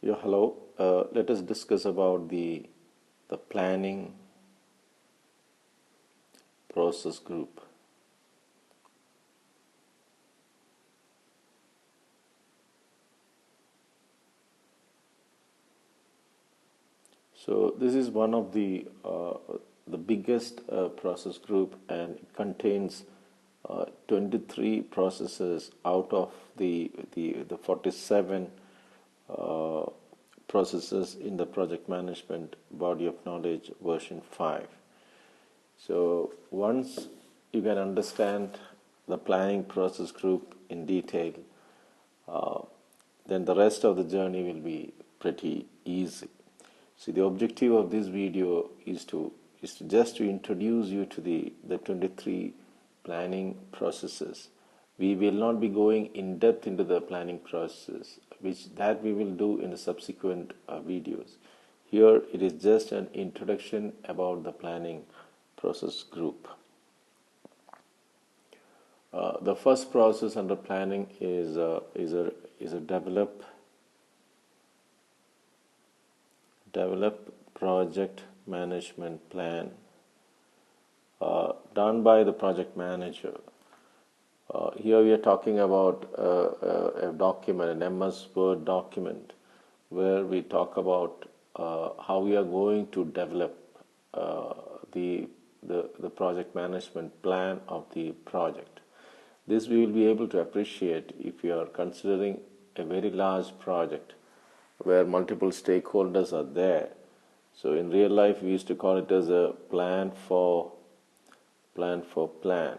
Yeah, hello. Let us discuss about the planning process group. So this is one of the biggest process group, and it contains 23 processes out of the 47 uh, processes in the project management body of knowledge version 5. So once you can understand the planning process group in detail, uh, then the rest of the journey will be pretty easy. See, the objective of this video is to just to introduce you to the 23 planning processes. We will not be going in depth into the planning process, which that we will do in the subsequent videos. Here it is just an introduction about the planning process group. The first process under planning is a develop project management plan done by the project manager. Here we are talking about a document, an MS Word document, where we talk about how we are going to develop the project management plan of the project. This we will be able to appreciate if you are considering a very large project where multiple stakeholders are there. So in real life, we used to call it as a plan for plan.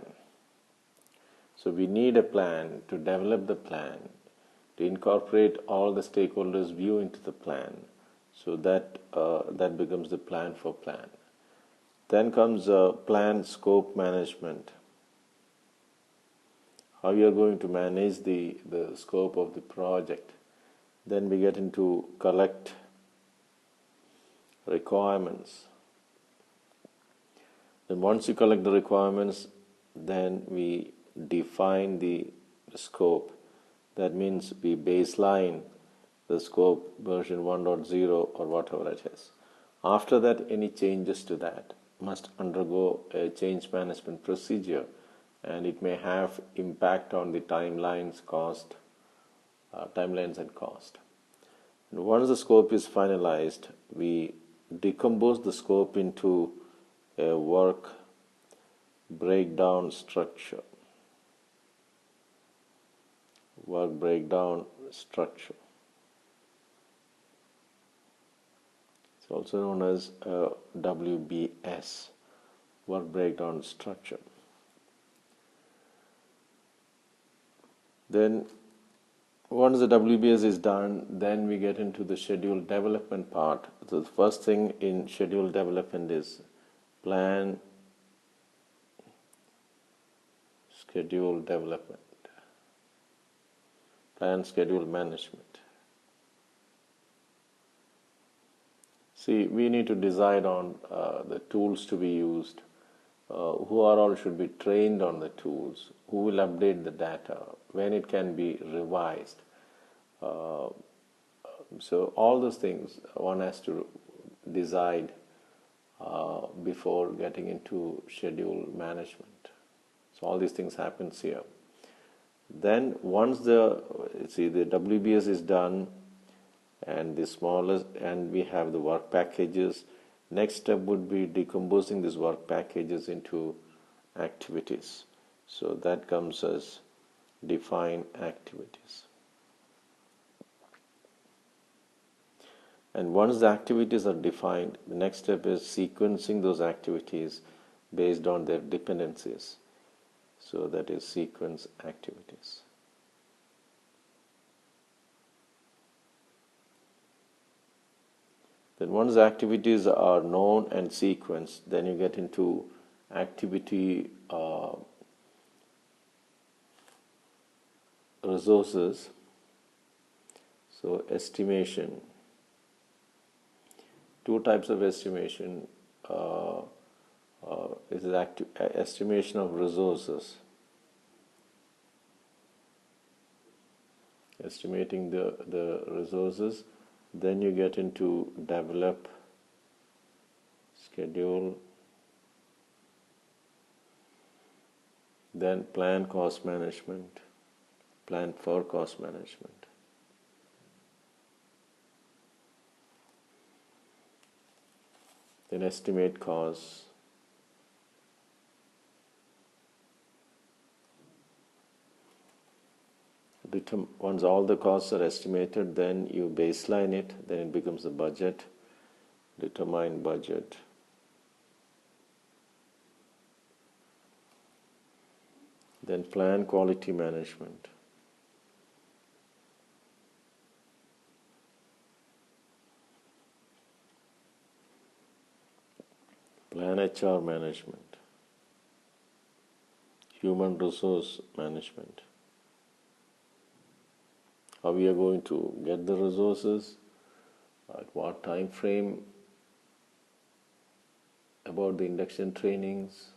So we need a plan to develop the plan, to incorporate all the stakeholders' view into the plan. So that becomes the plan for plan. Then comes plan scope management. How you are going to manage the scope of the project. Then we get into collect requirements. Then once you collect the requirements, then we define the scope. That means we baseline the scope version 1.0 or whatever it is. After that, any changes to that must undergo a change management procedure, and it may have impact on the timelines and cost. And once the scope is finalized, we decompose the scope into a work breakdown structure. It's also known as WBS, work breakdown structure. Then once the WBS is done, then we get into the schedule development part. So the first thing in schedule development is plan schedule management. See, we need to decide on the tools to be used, who are all should be trained on the tools, who will update the data, when it can be revised. So all those things one has to decide before getting into schedule management. So all these things happens here. Then once the WBS is done and we have the work packages, next step would be decomposing these work packages into activities. So that comes as define activities. And once the activities are defined, the next step is sequencing those activities based on their dependencies. So that is sequence activities. Then once the activities are known and sequenced, then you get into activity resources. So estimation. Two types of estimation. Is estimation of resources. Estimating the resources Then you get into develop, schedule, then plan cost management, plan for cost management. Then estimate costs. Once all the costs are estimated, then you baseline it, then it becomes the budget. Determine budget. Then plan quality management. Plan HR management. Human resource management. How we are going to get the resources, at what time frame, about the induction trainings,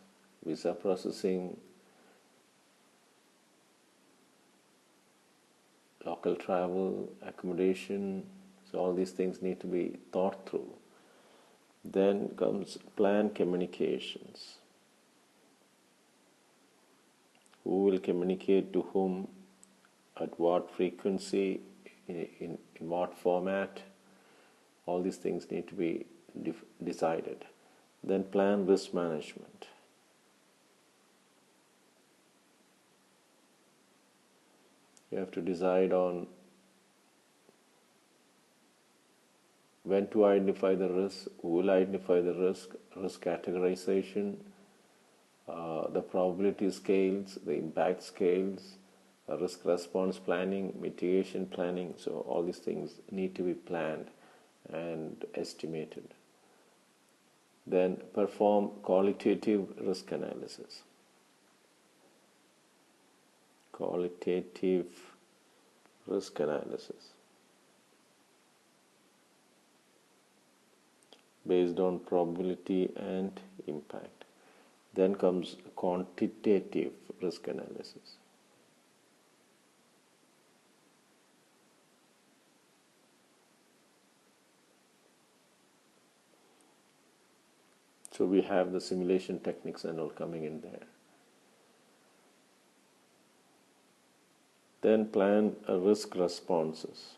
visa processing, local travel, accommodation. So all these things need to be thought through. Then comes plan communications. Who will communicate to whom, at what frequency, in what format. All these things need to be decided. Then plan risk management. You have to decide on when to identify the risk, who will identify the risk categorization, the probability scales, the impact scales, risk response planning, mitigation planning. So all these things need to be planned and estimated. Then perform qualitative risk analysis. Qualitative risk analysis based on probability and impact. Then comes quantitative risk analysis. So we have the simulation techniques and all coming in there. Then plan risk responses.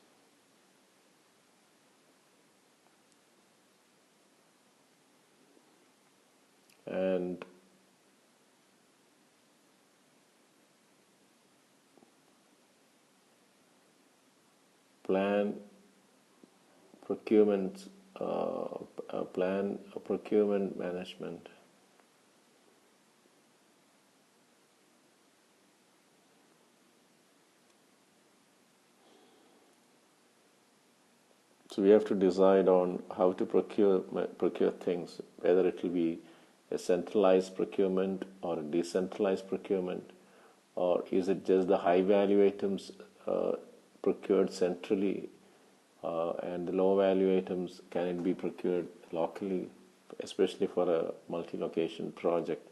And plan procurement, plan procurement management. So we have to decide on how to procure things, whether it will be a centralized procurement or a decentralized procurement, or is it just the high value items procured centrally, and the low value items, can it be procured locally, especially for a multi-location project,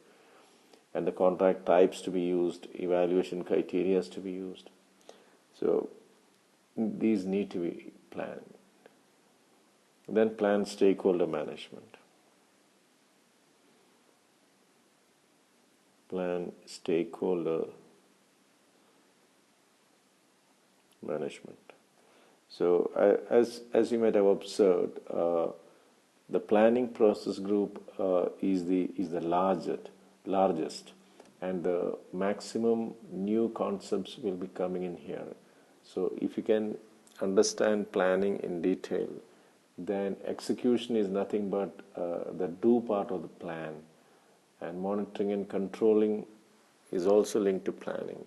and the contract types to be used, evaluation criteria to be used. So these need to be planned. Then plan stakeholder management. Plan stakeholder management. So as you might have observed, the planning process group is the largest, and the maximum new concepts will be coming in here. So if you can understand planning in detail, then execution is nothing but the do part of the plan, and monitoring and controlling is also linked to planning,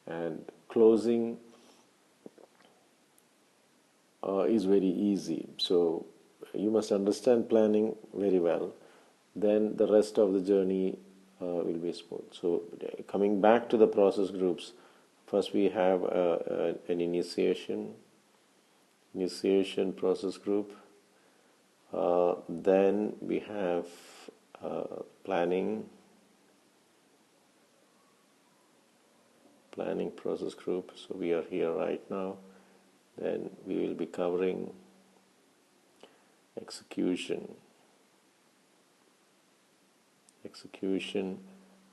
and closing is very easy. So you must understand planning very well, then the rest of the journey will be smooth. So coming back to the process groups, first we have an initiation process group. Then we have planning process group. So we are here right now. Then we will be covering execution,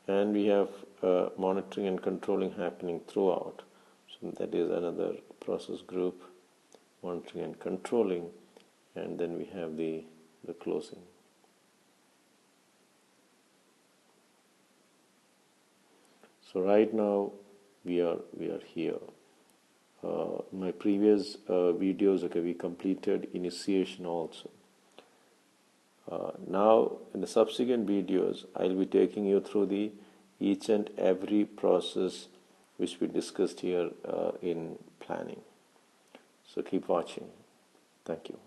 and we have monitoring and controlling happening throughout. So that is another process group, monitoring and controlling, and then we have the closing. So right now we are here. My previous videos, okay, we completed initiation also. Now in the subsequent videos, I'll be taking you through the each and every process which we discussed here in planning. So keep watching. Thank you.